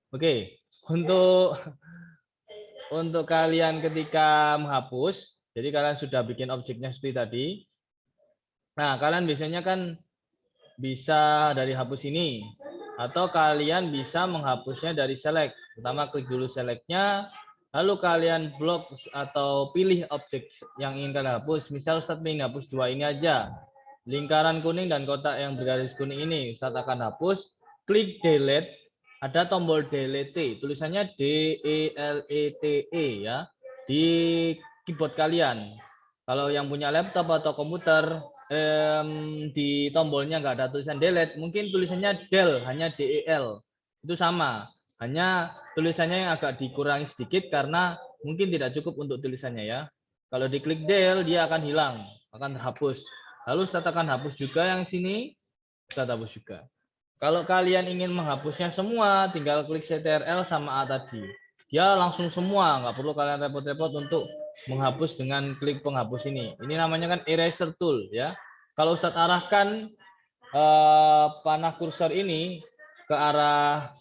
Oke, untuk kalian ketika menghapus, jadi kalian sudah bikin objeknya seperti tadi. Nah, kalian biasanya kan bisa dari hapus ini, atau kalian bisa menghapusnya dari select. Pertama klik dulu selectnya, lalu kalian blok atau pilih objek yang ingin kalian hapus. Misal Ustadz ingin hapus dua ini aja, lingkaran kuning dan kotak yang bergaris kuning ini. Ustadz akan hapus, klik delete, ada tombol delete, tulisannya DELETE ya, di keyboard kalian. Kalau yang punya laptop atau komputer, di tombolnya nggak ada tulisan delete, mungkin tulisannya del, hanya del. Itu sama, hanya tulisannya yang agak dikurangi sedikit karena mungkin tidak cukup untuk tulisannya ya. Kalau diklik del, dia akan hilang, akan terhapus. Lalu Ustaz akan hapus juga yang sini, Ustaz hapus juga. Kalau kalian ingin menghapusnya semua, tinggal klik CTRL sama A tadi. Dia langsung semua, nggak perlu kalian repot-repot untuk menghapus dengan klik penghapus ini. Ini namanya kan eraser tool ya. Kalau Ustadz arahkan panah kursor ini ke arah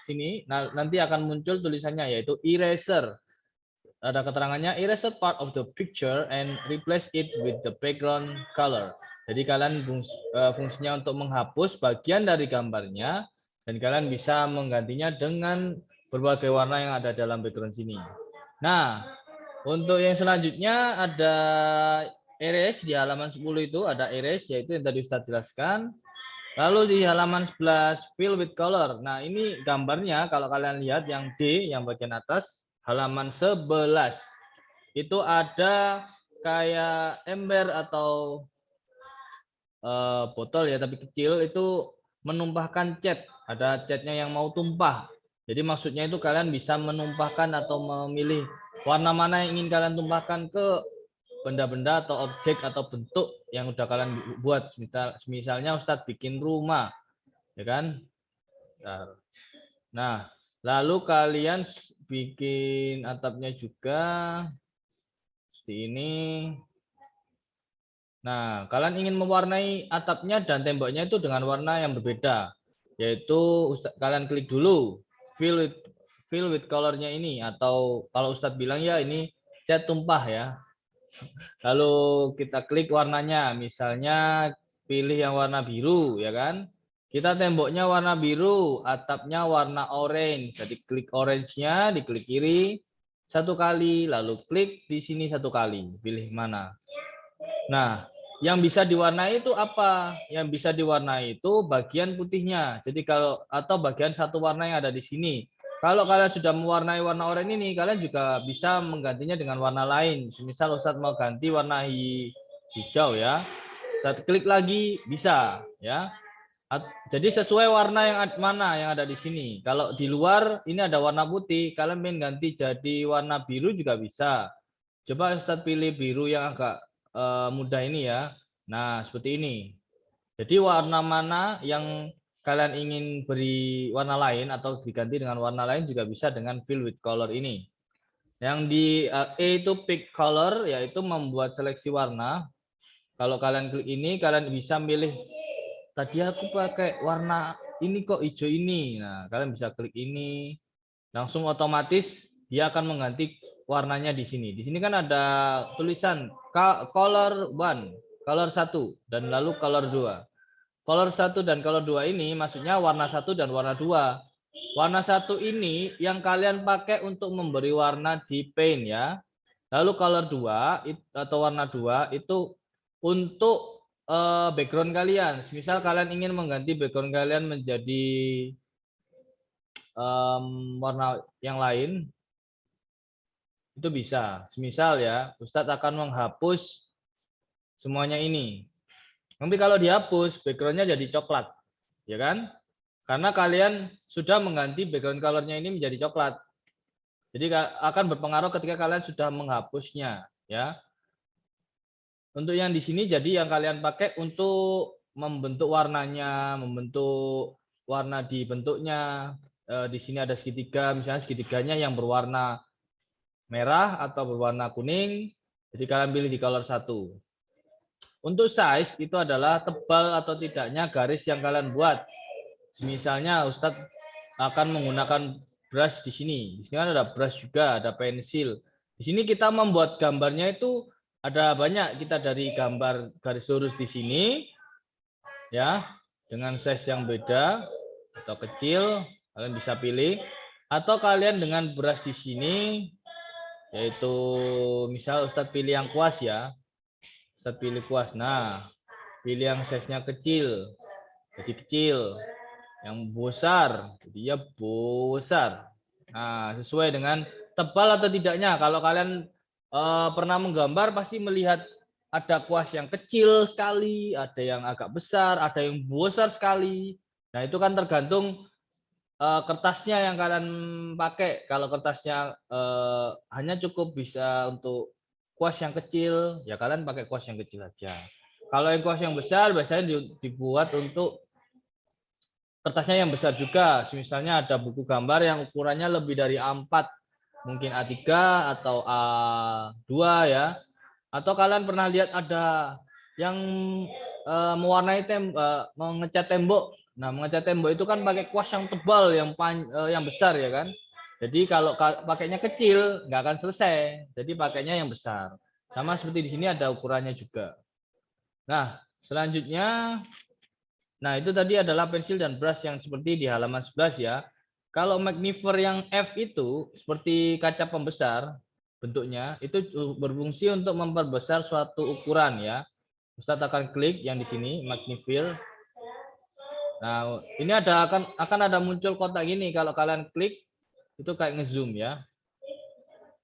sini, nah, nanti akan muncul tulisannya yaitu eraser. Ada keterangannya eraser part of the picture and replace it with the background color. Jadi kalian fungsinya untuk menghapus bagian dari gambarnya dan kalian bisa menggantinya dengan berbagai warna yang ada dalam background sini. Nah, untuk yang selanjutnya ada erase di halaman 10 itu ada erase yaitu yang tadi Ustaz jelaskan. Lalu di halaman 11 fill with color. Nah, ini gambarnya kalau kalian lihat yang D yang bagian atas halaman 11. Itu ada kayak ember atau botol ya tapi kecil itu menumpahkan cat. Ada catnya yang mau tumpah. Jadi maksudnya itu kalian bisa menumpahkan atau memilih warna mana yang ingin kalian tumpahkan ke benda-benda atau objek atau bentuk yang udah kalian buat. Misalnya Ustadz bikin rumah, ya kan? Nah, lalu kalian bikin atapnya juga seperti ini. Nah, kalian ingin mewarnai atapnya dan temboknya itu dengan warna yang berbeda, yaitu kalian klik dulu fill with colornya ini, atau kalau Ustadz bilang ya ini cat tumpah ya. Lalu kita klik warnanya, misalnya pilih yang warna biru ya kan. Kita temboknya warna biru, atapnya warna orange. Jadi klik orange-nya, diklik kiri satu kali, lalu klik di sini satu kali, pilih mana. Nah, yang bisa diwarnai itu apa? Yang bisa diwarnai itu bagian putihnya. Jadi kalau atau bagian satu warna yang ada di sini. Kalau kalian sudah mewarnai warna oranye ini, kalian juga bisa menggantinya dengan warna lain. Misal Ustadz mau ganti warna hijau ya. Saat klik lagi bisa ya. Jadi sesuai warna yang mana yang ada di sini. Kalau di luar ini ada warna putih, kalian ingin ganti jadi warna biru juga bisa. Coba Ustadz pilih biru yang agak mudah ini ya. Nah, seperti ini. Jadi warna mana yang kalian ingin beri warna lain atau diganti dengan warna lain juga bisa dengan fill with color ini. Yang di E itu pick color, yaitu membuat seleksi warna. Kalau kalian klik ini, kalian bisa milih, tadi aku pakai warna ini kok hijau ini. Nah, kalian bisa klik ini. Langsung otomatis dia akan mengganti warnanya di sini. Di sini kan ada tulisan color 1, color 1 dan lalu color 2. Color 1 dan color 2 ini maksudnya warna 1 dan warna 2. Warna 1 ini yang kalian pakai untuk memberi warna di paint ya. Lalu color 2 atau warna 2 itu untuk background kalian. Misal kalian ingin mengganti background kalian menjadi warna yang lain, itu bisa. Misal ya, Ustadz akan menghapus semuanya ini. Nanti kalau dihapus, backgroundnya jadi coklat, ya kan? Karena kalian sudah mengganti background colornya ini menjadi coklat. Jadi akan berpengaruh ketika kalian sudah menghapusnya, ya. Untuk yang di sini jadi yang kalian pakai untuk membentuk warnanya, membentuk warna di bentuknya. Di sini ada segitiga, misalnya segitiganya yang berwarna merah atau berwarna kuning. Jadi kalian pilih di color 1. Untuk size itu adalah tebal atau tidaknya garis yang kalian buat. Misalnya Ustadz akan menggunakan brush di sini. Di sini kan ada brush juga, ada pensil. Di sini kita membuat gambarnya itu ada banyak. Kita dari gambar garis lurus di sini, ya, dengan size yang beda atau kecil, kalian bisa pilih. Atau kalian dengan brush di sini, yaitu misal Ustadz pilih yang kuas ya. Ustadz pilih kuas. Nah, pilih yang size-nya kecil, jadi kecil. Yang besar, jadi ya besar. Nah, sesuai dengan tebal atau tidaknya. Kalau kalian pernah menggambar, pasti melihat ada kuas yang kecil sekali, ada yang agak besar, ada yang besar sekali. Nah, itu kan tergantung kertasnya yang kalian pakai. Kalau kertasnya hanya cukup bisa untuk kuas yang kecil, ya kalian pakai kuas yang kecil aja. Kalau yang kuas yang besar, biasanya dibuat untuk kertasnya yang besar juga. Misalnya ada buku gambar yang ukurannya lebih dari A4, mungkin A3 atau A2 ya. Atau kalian pernah lihat ada yang mewarnai mengecat tembok. Nah, mengecat tembok itu kan pakai kuas yang tebal, yang besar ya kan. Jadi kalau pakainya kecil nggak akan selesai. Jadi pakainya yang besar. Sama seperti di sini ada ukurannya juga. Nah, selanjutnya, nah itu tadi adalah pensil dan brush yang seperti di halaman 11 ya. Kalau magnifier yang F itu seperti kaca pembesar bentuknya, itu berfungsi untuk memperbesar suatu ukuran ya. Ustadz akan klik yang di sini magnifier. Nah, ini akan ada muncul kotak gini. Kalau kalian klik itu kayak ngezoom ya.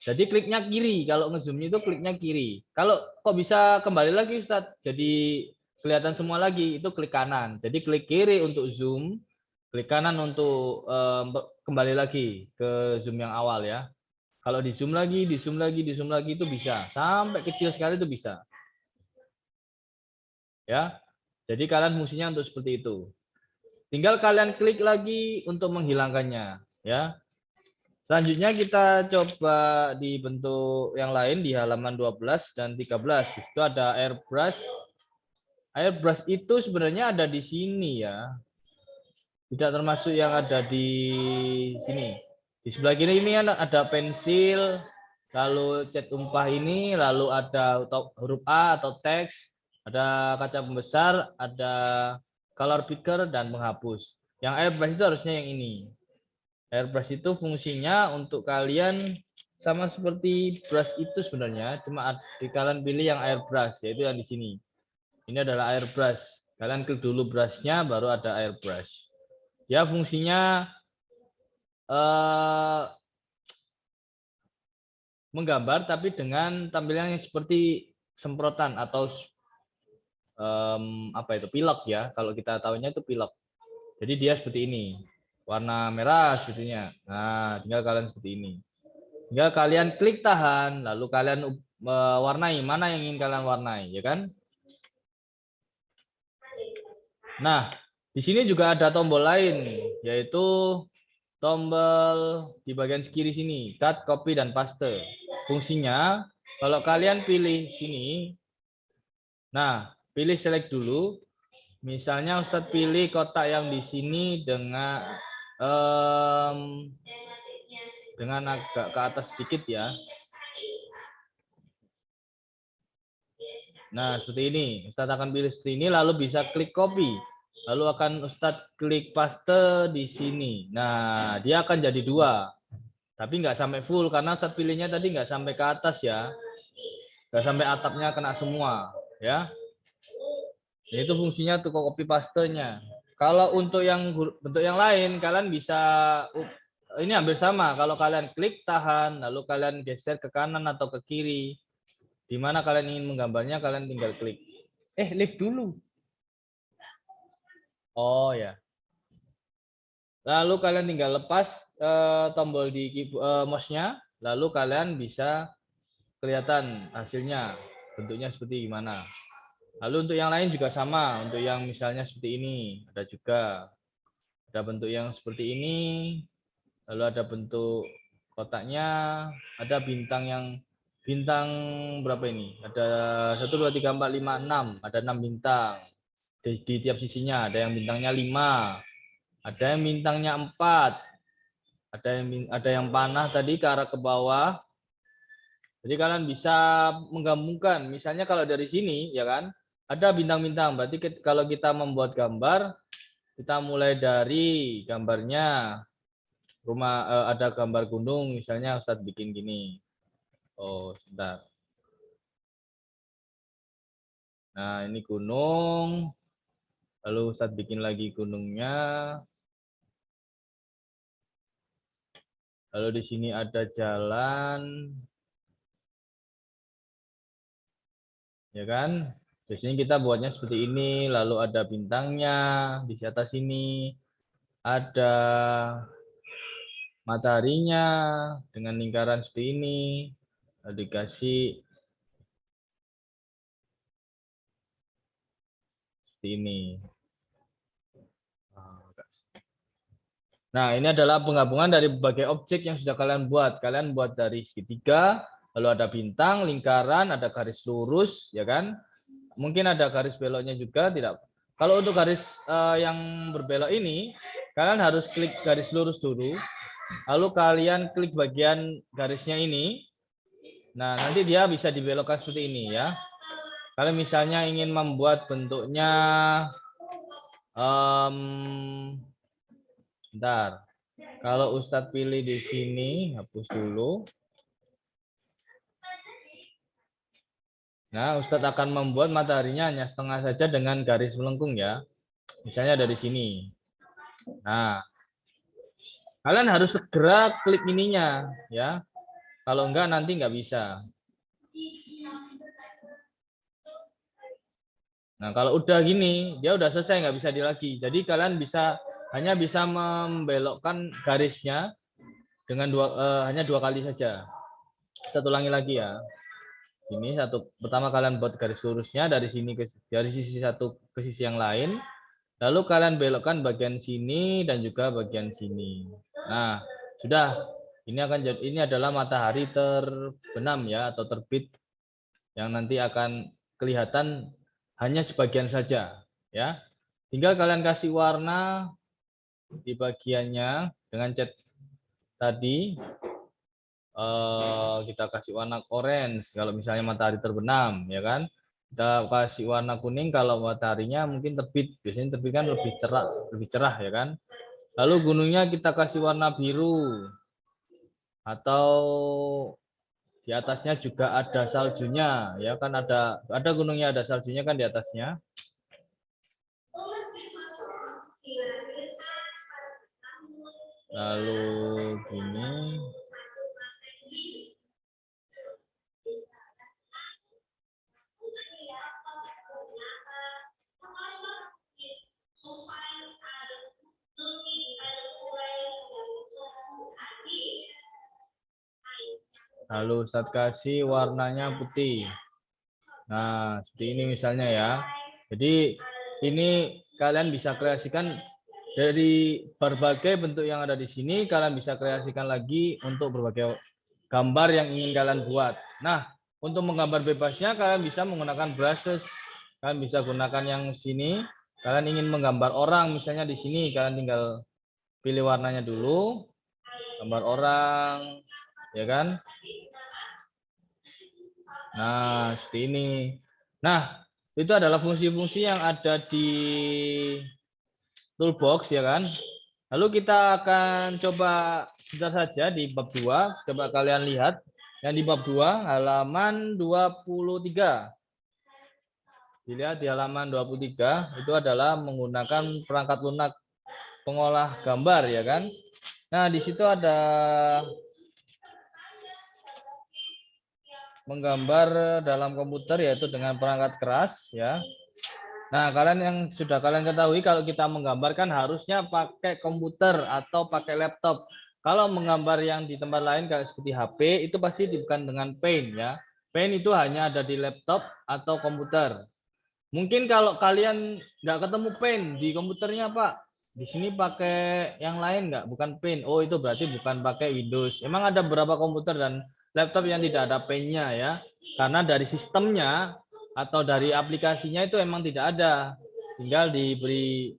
Jadi kliknya kiri. Kalau ngezoomnya itu kliknya kiri. Kalau kok bisa kembali lagi Ustadz? Jadi kelihatan semua lagi, itu klik kanan. Jadi klik kiri untuk zoom, klik kanan untuk kembali lagi ke zoom yang awal ya. Kalau di zoom lagi, di zoom lagi, di zoom lagi itu bisa. Sampai kecil sekali itu bisa. Ya. Jadi kalian fungsinya untuk seperti itu. Tinggal kalian klik lagi untuk menghilangkannya, ya. Selanjutnya kita coba di bentuk yang lain di halaman 12 dan 13. Di situ ada airbrush. Airbrush itu sebenarnya ada di sini ya. Tidak termasuk yang ada di sini. Di sebelah kiri ini ada pensil, lalu cat tumpah ini, lalu ada huruf A atau teks, ada kaca pembesar, ada color picker dan penghapus. Yang airbrush itu harusnya yang ini. Airbrush itu fungsinya untuk kalian sama seperti brush itu sebenarnya, cuma kalian pilih yang airbrush, yaitu yang di sini. Ini adalah airbrush. Kalian klik dulu brushnya, baru ada airbrush. Ya, fungsinya menggambar, tapi dengan tampilan yang seperti semprotan atau apa itu, pilok ya. Kalau kita tahunya itu pilok. Jadi dia seperti ini. Warna merah sebetulnya. Nah, tinggal kalian seperti ini. Tinggal kalian klik tahan, lalu kalian warnai mana yang ingin kalian warnai, ya kan? Nah, di sini juga ada tombol lain, yaitu tombol di bagian kiri sini, cut, copy, dan paste. Fungsinya, kalau kalian pilih sini, nah, pilih select dulu. Misalnya Ustadz pilih kotak yang di sini dengan agak ke atas sedikit ya. Nah, seperti ini. Ustadz akan pilih seperti ini, lalu bisa klik copy. Lalu akan Ustadz klik paste di sini. Nah, dia akan jadi 2. Tapi nggak sampai full, karena Ustadz pilihnya tadi nggak sampai ke atas ya. Nggak sampai atapnya kena semua. Ya. Itu fungsinya untuk copy pastenya. Kalau untuk yang bentuk yang lain, kalian bisa, ini hampir sama. Kalau kalian klik tahan, lalu kalian geser ke kanan atau ke kiri, di mana kalian ingin menggambarnya, kalian tinggal klik. Lift dulu. Oh ya. Lalu kalian tinggal lepas tombol di mouse-nya, lalu kalian bisa kelihatan hasilnya, bentuknya seperti gimana. Lalu untuk yang lain juga sama, untuk yang misalnya seperti ini, ada juga. Ada bentuk yang seperti ini, lalu ada bentuk kotaknya, ada bintang berapa ini? Ada 1, 2, 3, 4, 5, 6, ada 6 bintang. Di tiap sisinya, ada yang bintangnya 5. Ada yang bintangnya 4. Ada yang panah tadi ke arah ke bawah. Jadi kalian bisa menggabungkan. Misalnya kalau dari sini ya kan, ada bintang-bintang. Berarti kalau kita membuat gambar, kita mulai dari gambarnya rumah, ada gambar gunung, misalnya Ustadz bikin gini. Oh, sebentar. Nah, ini gunung. Lalu Ustadz bikin lagi gunungnya. Lalu di sini ada jalan. Ya kan? Biasanya kita buatnya seperti ini, lalu ada bintangnya di atas sini, ada mataharinya dengan lingkaran seperti ini, lalu dikasih seperti ini. Nah, ini adalah penggabungan dari berbagai objek yang sudah kalian buat. Kalian buat dari segitiga, lalu ada bintang, lingkaran, ada garis lurus, ya kan? Mungkin ada garis beloknya juga, tidak. Kalau untuk garis yang berbelok ini, kalian harus klik garis lurus dulu, lalu kalian klik bagian garisnya ini. Nah, nanti dia bisa dibelokkan seperti ini ya. Kalian misalnya ingin membuat bentuknya, bentar. Kalau Ustadz pilih di sini, hapus dulu. Nah, Ustadz akan membuat mataharinya hanya setengah saja dengan garis melengkung ya. Misalnya dari sini. Nah, kalian harus segera klik ininya ya. Kalau enggak nanti enggak bisa. Nah, kalau udah gini, dia udah selesai, nggak bisa lagi. Jadi kalian hanya bisa membelokkan garisnya dengan hanya 2 kali saja. Satu ulangi lagi ya. Ini pertama kalian buat garis lurusnya dari sini dari sisi satu ke sisi yang lain. Lalu kalian belokkan bagian sini dan juga bagian sini. Nah, sudah. Ini adalah matahari terbenam ya atau terbit yang nanti akan kelihatan hanya sebagian saja ya. Tinggal kalian kasih warna di bagiannya dengan cat tadi. Kita kasih warna orange kalau misalnya matahari terbenam ya kan. Kita kasih warna kuning kalau mataharinya mungkin terbit. Biasanya terbit kan lebih cerah ya kan. Lalu gunungnya kita kasih warna biru atau di atasnya juga ada saljunya ya kan, ada gunungnya ada saljunya kan di atasnya. Lalu gini. Lalu Ustadz kasih warnanya putih. Nah, seperti ini misalnya ya. Jadi ini kalian bisa kreasikan dari berbagai bentuk yang ada di sini, kalian bisa kreasikan lagi untuk berbagai gambar yang ingin kalian buat. Nah, untuk menggambar bebasnya kalian bisa menggunakan brushes. Kalian bisa gunakan yang sini. Kalian ingin menggambar orang, misalnya di sini kalian tinggal pilih warnanya dulu. Gambar orang, ya kan? Nah, seperti ini. Nah, itu adalah fungsi-fungsi yang ada di toolbox, ya kan? Lalu kita akan coba sebentar saja di bab 2. Coba kalian lihat. Yang di bab 2, halaman 23. Dilihat di halaman 23, itu adalah menggunakan perangkat lunak pengolah gambar, ya kan? Nah, di situ ada menggambar dalam komputer yaitu dengan perangkat keras ya. Nah, kalian yang sudah kalian ketahui kalau kita menggambarkan harusnya pakai komputer atau pakai laptop. Kalau menggambar yang di tempat lain kayak seperti HP itu pasti bukan dengan Paint ya. Paint itu hanya ada di laptop atau komputer. Mungkin kalau kalian nggak ketemu Paint di komputernya Pak, di sini pakai yang lain nggak? Bukan Paint. Oh itu berarti bukan pakai Windows. Emang ada beberapa komputer dan laptop yang tidak ada Paint-nya ya. Karena dari sistemnya atau dari aplikasinya itu emang tidak ada. Tinggal diberi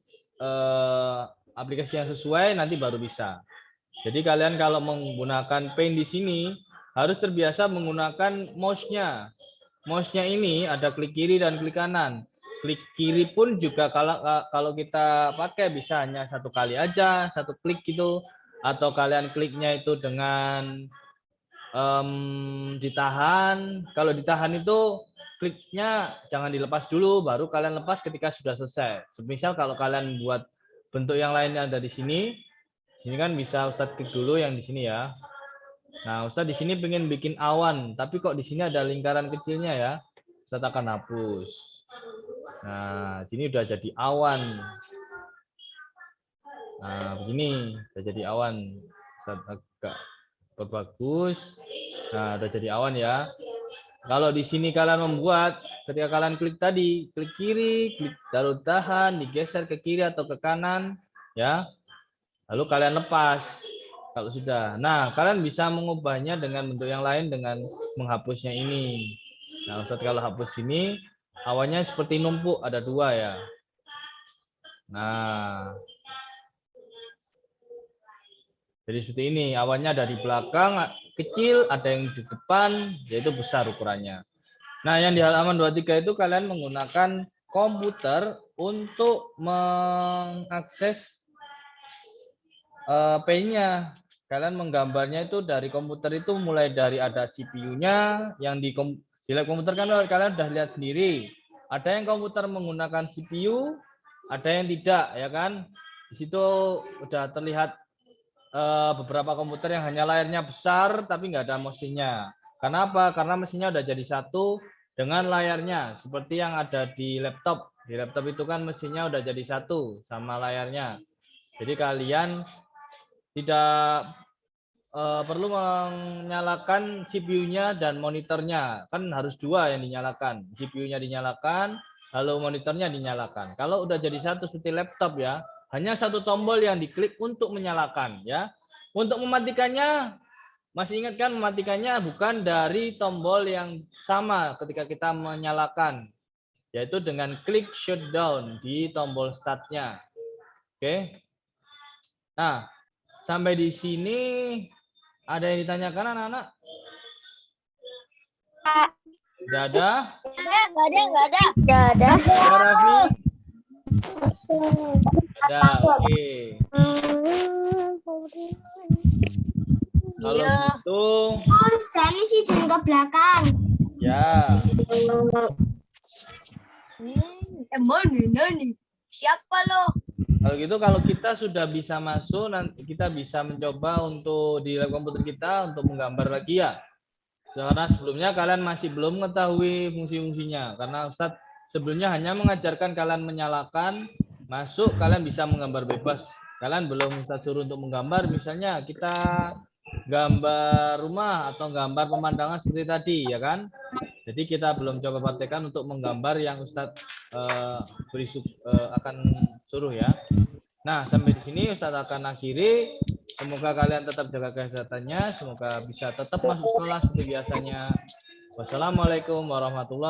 aplikasi yang sesuai nanti baru bisa. Jadi kalian kalau menggunakan Paint di sini harus terbiasa menggunakan mouse-nya. Mouse-nya ini ada klik kiri dan klik kanan. Klik kiri pun juga kalau kita pakai bisa hanya satu kali aja, satu klik gitu. Atau kalian kliknya itu dengan ditahan. Kalau ditahan itu kliknya jangan dilepas dulu, baru kalian lepas ketika sudah selesai. Semisal kalau kalian buat bentuk yang lainnya ada di sini kan bisa Ustadz klik dulu yang di sini ya. Nah, Ustadz di sini pengen bikin awan, tapi kok di sini ada lingkaran kecilnya ya. Ustadz akan hapus. Nah, sini udah jadi awan. Nah, begini udah jadi awan. Ustadz agak bagus. Nah, udah jadi awan ya. Kalau di sini kalian membuat, ketika kalian klik tadi, klik kiri, klik lalu tahan, digeser ke kiri atau ke kanan, ya. Lalu kalian lepas kalau sudah. Nah, kalian bisa mengubahnya dengan bentuk yang lain dengan menghapusnya ini. Nah, Ustaz kalau hapus ini, awannya seperti numpuk, ada dua ya. Nah, jadi seperti ini, awannya ada di belakang, kecil, ada yang di depan, yaitu besar ukurannya. Nah, yang di halaman 23 itu kalian menggunakan komputer untuk mengakses Paint-nya. Kalian menggambarnya itu dari komputer itu mulai dari ada CPU-nya yang di lab komputer kan kalian sudah lihat sendiri. Ada yang komputer menggunakan CPU, ada yang tidak ya kan. Di situ udah terlihat beberapa komputer yang hanya layarnya besar tapi nggak ada mesinnya. Kenapa? Karena mesinnya udah jadi satu dengan layarnya seperti yang ada di laptop. Di laptop itu kan mesinnya udah jadi satu sama layarnya. Jadi kalian tidak perlu menyalakan CPU-nya dan monitornya. Kan harus dua yang dinyalakan. CPU-nya dinyalakan, lalu monitornya dinyalakan. Kalau udah jadi satu seperti laptop ya, hanya satu tombol yang diklik untuk menyalakan ya. Untuk mematikannya, masih ingat kan mematikannya bukan dari tombol yang sama ketika kita menyalakan, yaitu dengan klik shutdown di tombol start-nya. Oke. Nah, sampai di sini ada yang ditanyakan anak-anak? Tidak ada? Enggak ada. Ya, Raffi? Ada, oke. Kalau gitu, Ini sih jangan ke belakang. ya. Siapa lo? Kalau gitu, kalau kita sudah bisa masuk, nanti kita bisa mencoba untuk di lab komputer kita untuk menggambar lagi ya. Karena sebelumnya kalian masih belum mengetahui fungsi-fungsinya. Karena Ustadz sebelumnya hanya mengajarkan kalian menyalakan, masuk kalian bisa menggambar bebas. Kalian belum Ustadz suruh untuk menggambar, misalnya kita gambar rumah atau gambar pemandangan seperti tadi, ya kan? Jadi kita belum coba praktekkan untuk menggambar yang Ustadz akan suruh ya. Nah, sampai di sini Ustadz akan akhiri. Semoga kalian tetap jaga kesehatannya. Semoga bisa tetap masuk sekolah seperti biasanya. Wassalamualaikum warahmatullahi wabarakatuh.